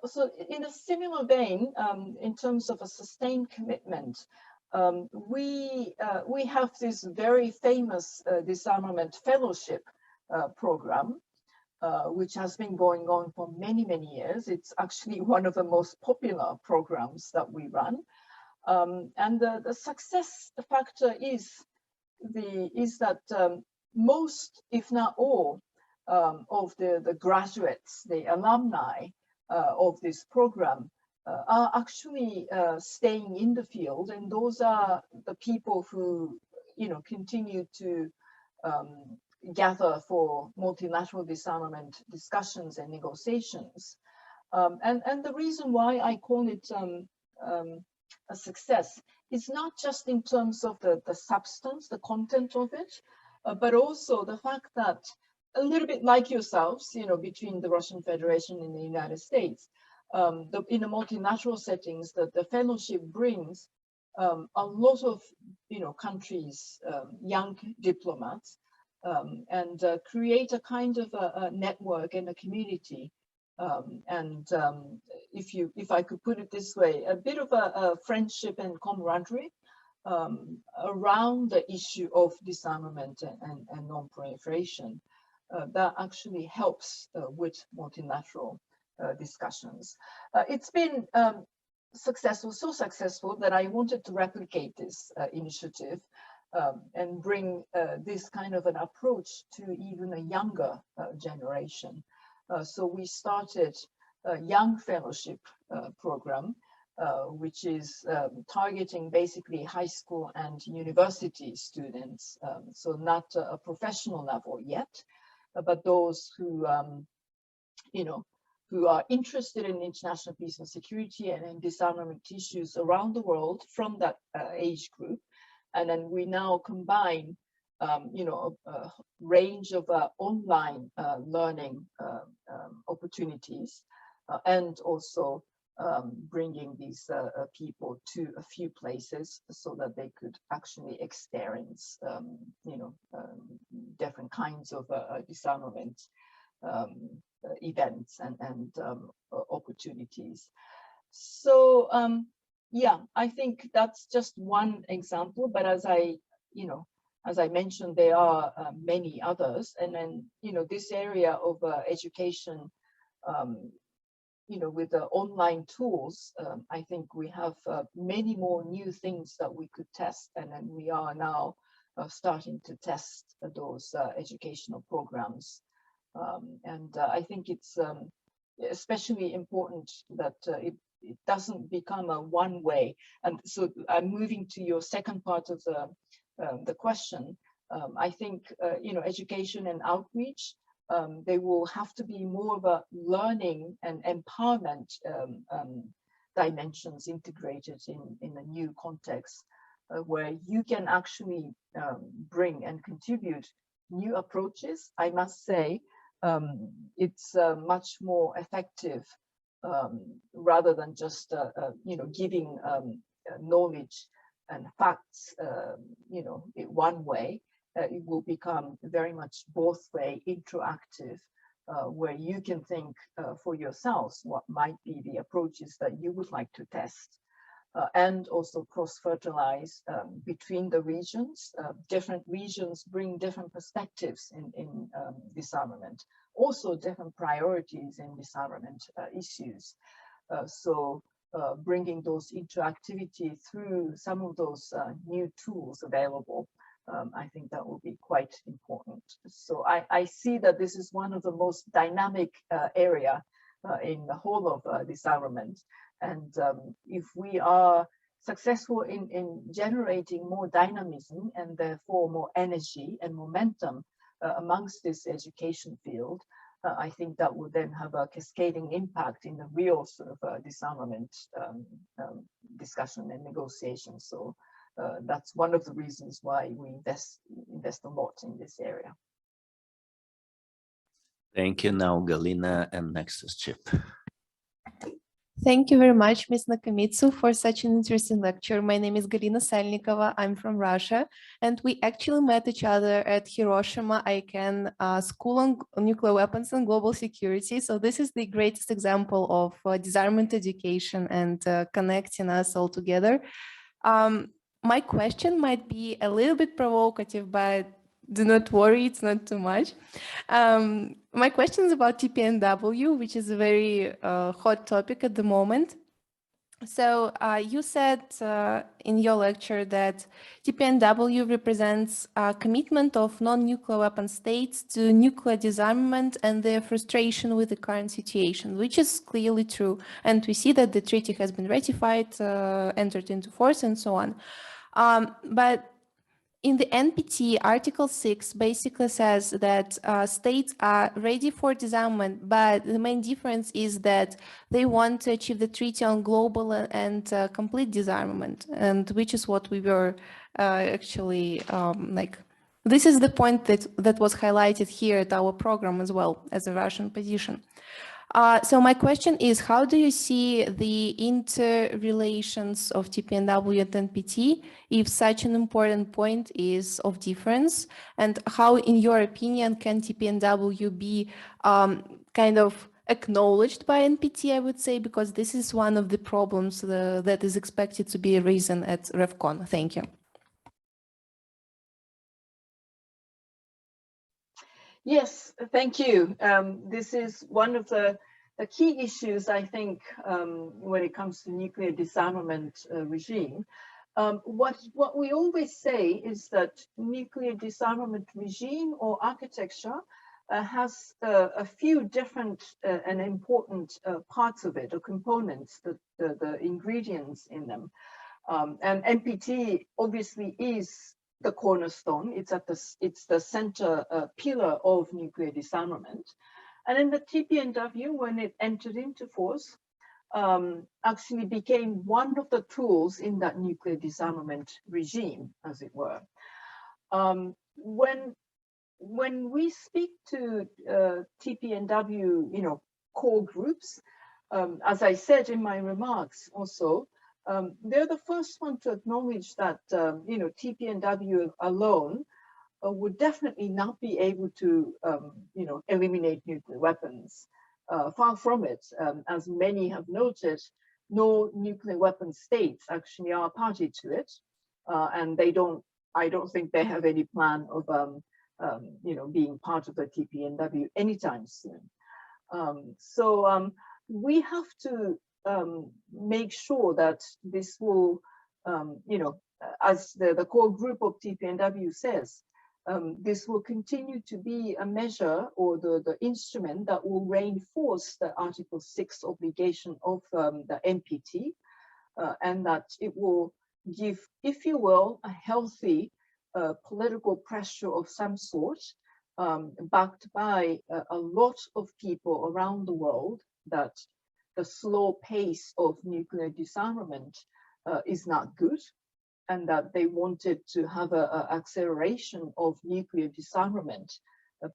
So in a similar vein, in terms of a sustained commitment, we have this very famous disarmament fellowship program, which has been going on for many, many years. It's actually one of the most popular programs that we run. And the success factor is that most, if not all, of the graduates, the alumni of this program are actually staying in the field, and those are the people who, you know, continue to gather for multilateral disarmament discussions and negotiations. And the reason why I call it a success is not just in terms of the substance, the content of it, but also the fact that, a little bit like yourselves, you know, between the Russian Federation and the United States, in the multilateral settings, the fellowship brings a lot of, you know, countries, young diplomats, and create a kind of a network and a community. If I could put it this way, a bit of a friendship and camaraderie around the issue of disarmament and non-proliferation. That actually helps with multilateral discussions. It's been successful, so successful that I wanted to replicate this initiative and bring this kind of an approach to even a younger generation. So we started a young fellowship program, which is targeting basically high school and university students, so not a professional level yet, but those who, you know, who are interested in international peace and security and in disarmament issues around the world from that age group. And then we now combine, you know, a range of online learning opportunities and also bringing these people to a few places so that they could actually experience, you know, different kinds of disarmament events and opportunities. So yeah, I think that's just one example, but as I mentioned, there are many others. And then, you know, this area of education, you know, with the online tools, I think we have many more new things that we could test. And then we are now starting to test those educational programs. And I think it's especially important that it doesn't become a one-way. And so I'm moving to your second part of the question. I think, you know, education and outreach, they will have to be more of a learning and empowerment dimensions integrated in a new context where you can actually bring and contribute new approaches. I must say, it's much more effective rather than just, you know, giving knowledge and facts, you know, one way. It will become very much both way interactive, where you can think for yourselves what might be the approaches that you would like to test, and also cross-fertilize between the regions. Different regions bring different perspectives in disarmament, also different priorities in disarmament issues. So bringing those into activity through some of those new tools available. I think that will be quite important. So I see that this is one of the most dynamic area in the whole of disarmament. And if we are successful in generating more dynamism and therefore more energy and momentum amongst this education field, I think that will then have a cascading impact in the real sort of disarmament discussion and negotiation. So that's one of the reasons why we invest a lot in this area. Thank you. Now Galina, and next is Chip. Thank you very much, Ms. Nakamitsu, for such an interesting lecture. My name is Galina Salnikova. I'm from Russia, and we actually met each other at Hiroshima ICANN School on Nuclear Weapons and Global Security. So this is the greatest example of disarmament education and connecting us all together. My question might be a little bit provocative, but do not worry, it's not too much. My question is about TPNW, which is a very hot topic at the moment. So you said in your lecture that TPNW represents a commitment of non-nuclear weapon states to nuclear disarmament and their frustration with the current situation, which is clearly true. And we see that the treaty has been ratified, entered into force, and so on. But in the NPT, Article 6 basically says that states are ready for disarmament, but the main difference is that they want to achieve the treaty on global and complete disarmament, and which is what we were actually this is the point that was highlighted here at our program as well as a Russian position. So my question is, how do you see the interrelations of TPNW and NPT if such an important point is of difference? And how, in your opinion, can TPNW be kind of acknowledged by NPT, I would say, because this is one of the problems that is expected to be arisen at RevCon. Thank you. Yes, thank you. This is one of the key issues, I think, when it comes to nuclear disarmament regime. What we always say is that nuclear disarmament regime or architecture has a few different and important parts of it, or components, the ingredients in them. And NPT obviously is the cornerstone. It's the center pillar of nuclear disarmament. And then the TPNW, when it entered into force, actually became one of the tools in that nuclear disarmament regime, as it were. When we speak to TPNW, core groups, as I said in my remarks also, they're the first one to acknowledge that TPNW alone would definitely not be able to eliminate nuclear weapons. Far from it. As many have noted, no nuclear weapon states actually are party to it, and I don't think they have any plan of being part of the TPNW anytime soon. So we have to make sure that this will, as the core group of TPNW says, this will continue to be a measure or the instrument that will reinforce the Article 6 obligation of the NPT, and that it will give, if you will, a healthy political pressure of some sort, backed by a lot of people around the world, that the slow pace of nuclear disarmament is not good, and that they wanted to have an acceleration of nuclear disarmament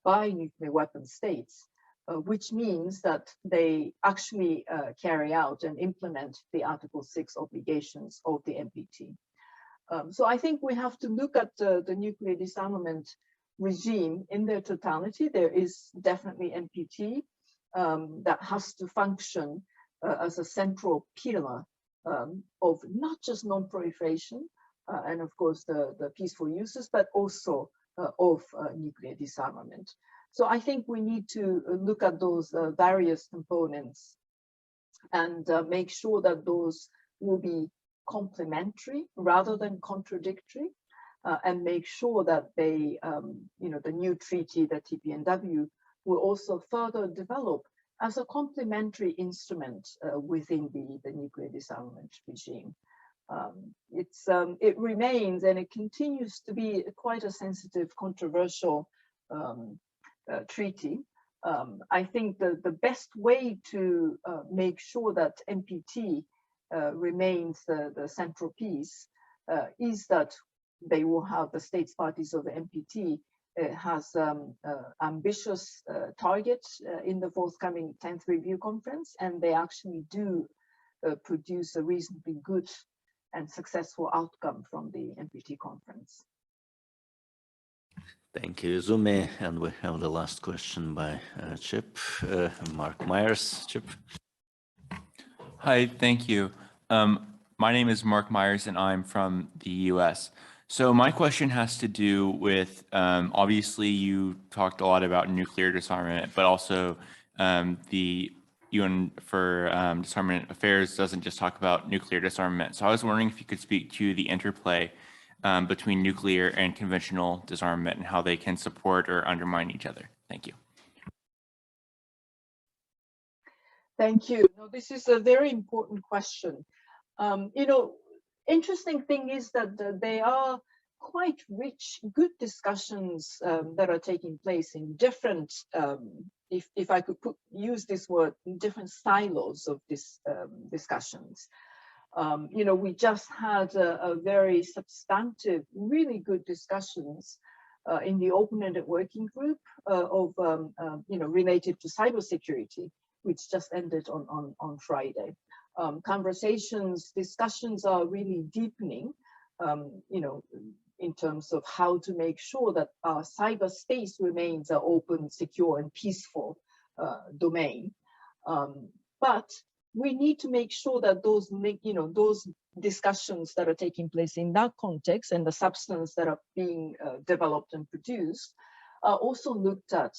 by nuclear weapon states, which means that they actually carry out and implement the Article 6 obligations of the NPT. So I think we have to look at the nuclear disarmament regime in their totality. There is definitely NPT that has to function as a central pillar of not just non-proliferation, and of course the peaceful uses, but also of nuclear disarmament. So I think we need to look at those various components and make sure that those will be complementary rather than contradictory, and make sure that they, the new treaty, the TPNW, will also further develop as a complementary instrument within the nuclear disarmament regime. It remains and it continues to be quite a sensitive, controversial treaty. I think the best way to make sure that NPT remains the central piece is that they will have the states parties of the NPT has ambitious targets in the forthcoming 10th Review Conference, and they actually do produce a reasonably good and successful outcome from the NPT conference. Thank you, Izumi. And we have the last question by Chip, Mark Myers. Chip. Hi, thank you. My name is Mark Myers and I'm from the US. So my question has to do with, obviously you talked a lot about nuclear disarmament, but also the UN for Disarmament Affairs doesn't just talk about nuclear disarmament. So I was wondering if you could speak to the interplay between nuclear and conventional disarmament and how they can support or undermine each other. Thank you. Thank you. No, this is a very important question. Interesting thing is that they are quite rich, good discussions that are taking place in different, if I could use this word, different silos of this discussions. We just had a very substantive, really good discussions in the open-ended working group related to cybersecurity, which just ended on Friday. Discussions are really deepening, in terms of how to make sure that our cyberspace remains an open, secure, and peaceful domain. But we need to make sure that those discussions that are taking place in that context and the substance that are being developed and produced are also looked at,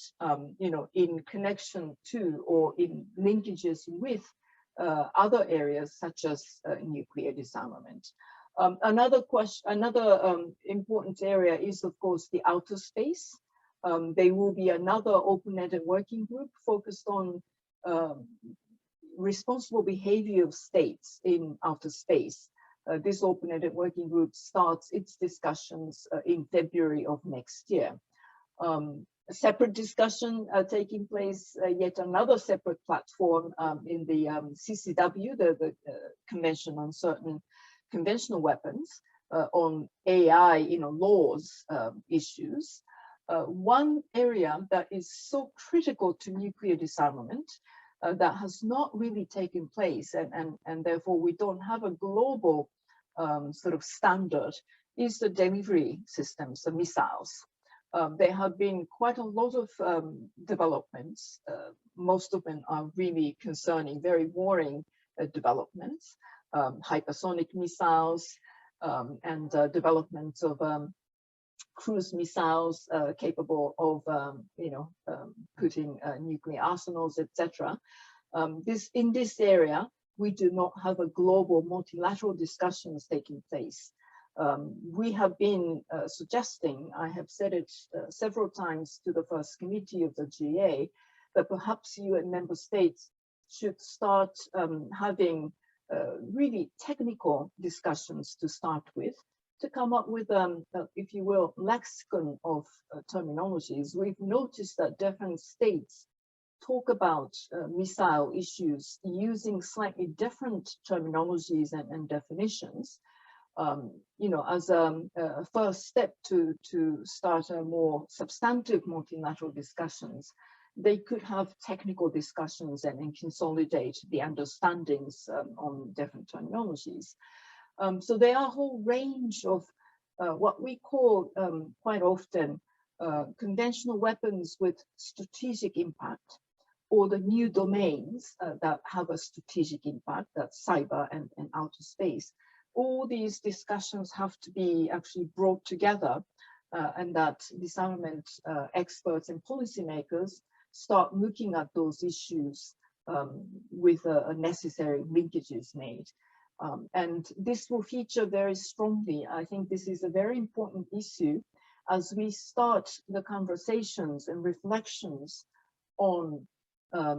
in connection to or in linkages with other areas such as nuclear disarmament. Another important area is, of course, the outer space. There will be another open-ended working group focused on responsible behavior of states in outer space. This open-ended working group starts its discussions in February of next year. A separate discussion taking place, yet another separate platform in the CCW, the Convention on Certain Conventional Weapons, on AI, laws issues. One area that is so critical to nuclear disarmament that has not really taken place, and therefore we don't have a global sort of standard, is the delivery systems, the missiles. There have been quite a lot of developments. Most of them are really concerning, very worrying developments. Hypersonic missiles and development of cruise missiles capable of, putting nuclear arsenals, etc. In this area, we do not have a global multilateral discussions taking place. We have been suggesting, I have said it several times to the first committee of the GA, that perhaps UN member states should start having really technical discussions to start with, to come up with, if you will, lexicon of terminologies. We've noticed that different states talk about missile issues using slightly different terminologies and definitions. As a first step to start a more substantive multilateral discussions, they could have technical discussions and consolidate the understandings on different terminologies. So there are a whole range of what we call quite often conventional weapons with strategic impact, or the new domains that have a strategic impact, that's cyber and outer space. All these discussions have to be actually brought together, and that disarmament experts and policymakers start looking at those issues with necessary linkages made. And this will feature very strongly. I think this is a very important issue as we start the conversations and reflections on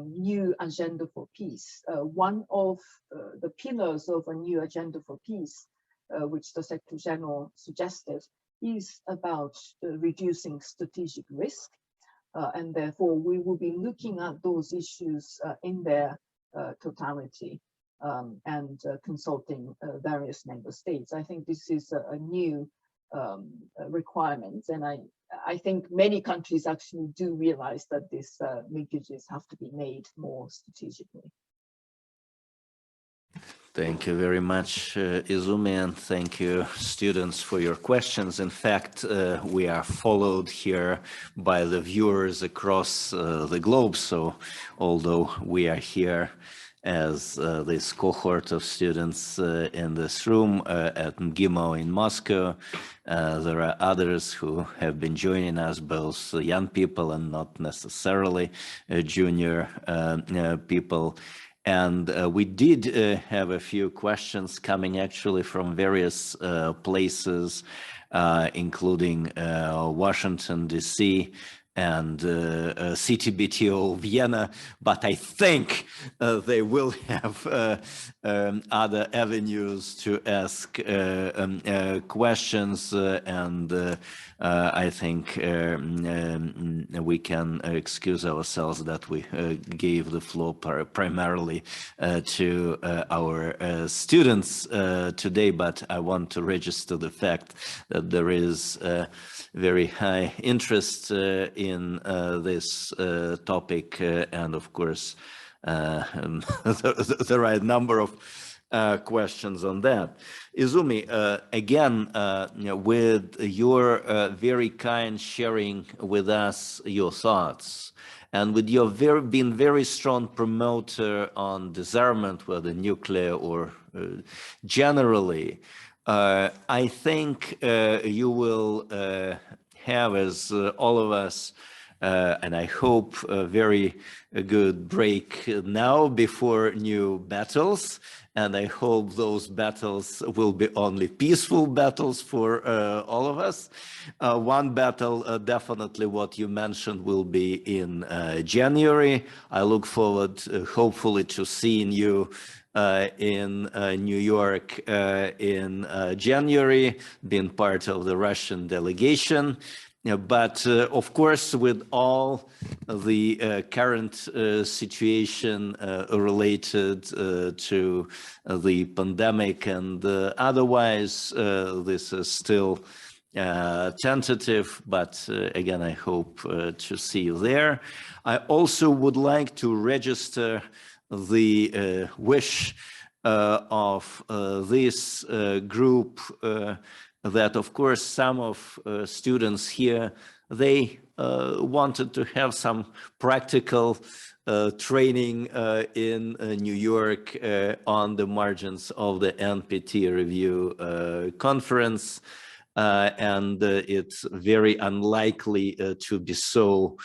new agenda for peace. One of the pillars of a new agenda for peace, which the Secretary General suggested, is about reducing strategic risk. And therefore, we will be looking at those issues in their totality and consulting various member states. I think this is a new requirement, and I think many countries actually do realize that these linkages have to be made more strategically. Thank you very much, Izumi, and thank you, students, for your questions. In fact, we are followed here by the viewers across the globe. So although we are here as this cohort of students in this room at MGIMO in Moscow, there are others who have been joining us, both young people and not necessarily junior people. And we did have a few questions coming actually from various places, including Washington, D.C., and CTBTO Vienna, but I think they will have other avenues to ask questions, and I think we can excuse ourselves that we gave the floor primarily to our students today, but I want to register the fact that there is very high interest in this topic, and of course there are a number of questions on that. Izumi, again, with your very kind sharing with us your thoughts, and with your being very strong promoter on disarmament, whether nuclear or generally, I think you will have, as all of us, and I hope a very good break now before new battles. And I hope those battles will be only peaceful battles for all of us. One battle, definitely what you mentioned, will be in January. I look forward, hopefully, to seeing you in New York in January, being part of the Russian delegation. But of course, with all the current situation related to the pandemic and otherwise, this is still tentative, but again, I hope to see you there. I also would like to register the wish of this group that, of course, some of students here, they wanted to have some practical training in New York on the margins of the NPT Review Conference. And it's very unlikely to be so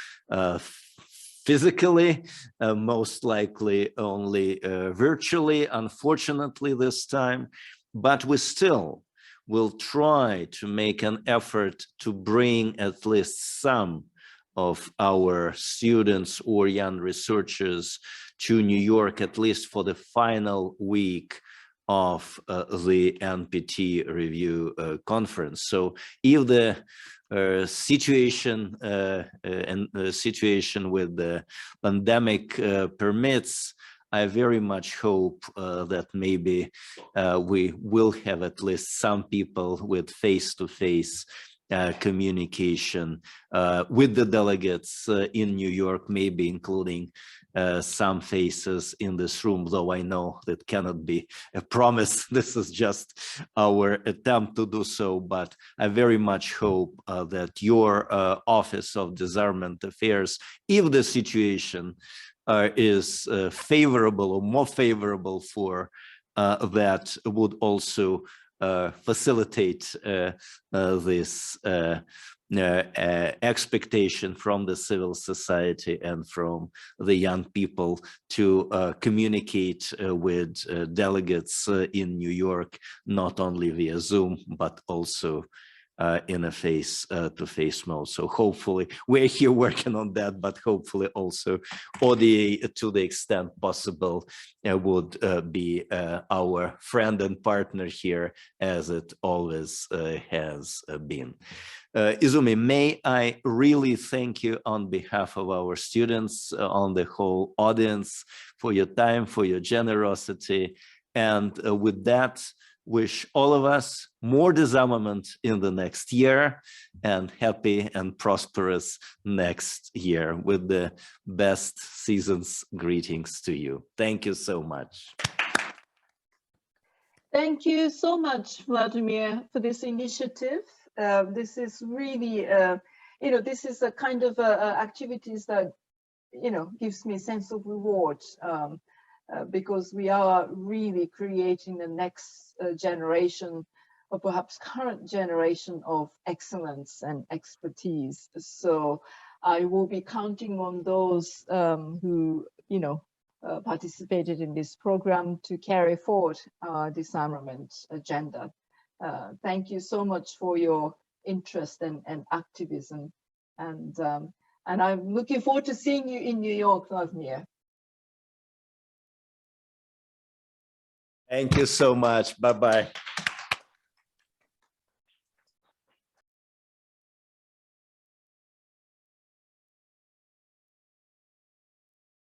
physically, most likely only virtually, unfortunately this time, but we still will try to make an effort to bring at least some of our students or young researchers to New York, at least for the final week of the NPT Review Conference. So if the situation and the situation with the pandemic permits, I very much hope that maybe we will have at least some people with face-to-face communication with the delegates in New York, maybe including some faces in this room, though I know that cannot be a promise. This is just our attempt to do so, but I very much hope that your Office of Disarmament Affairs, if the situation is favorable or more favorable for that, would also facilitate this expectation from the civil society and from the young people to communicate with delegates in New York, not only via Zoom, but also in a face-to-face mode. So hopefully we're here working on that, but hopefully also ODA, to the extent possible, would be our friend and partner here, as it always has been. Izumi, may I really thank you on behalf of our students, on the whole audience, for your time, for your generosity, and with that, wish all of us more disarmament in the next year and happy and prosperous next year. With the best season's greetings to you. Thank you so much. Thank you so much, Vladimir, for this initiative. This is really, this is a kind of activities that, gives me a sense of reward. Because we are really creating the next generation, or perhaps current generation, of excellence and expertise. So I will be counting on those who, participated in this program to carry forward our disarmament agenda. Thank you so much for your interest and activism. And I'm looking forward to seeing you in New York, Vladimir. Thank you so much. Bye-bye.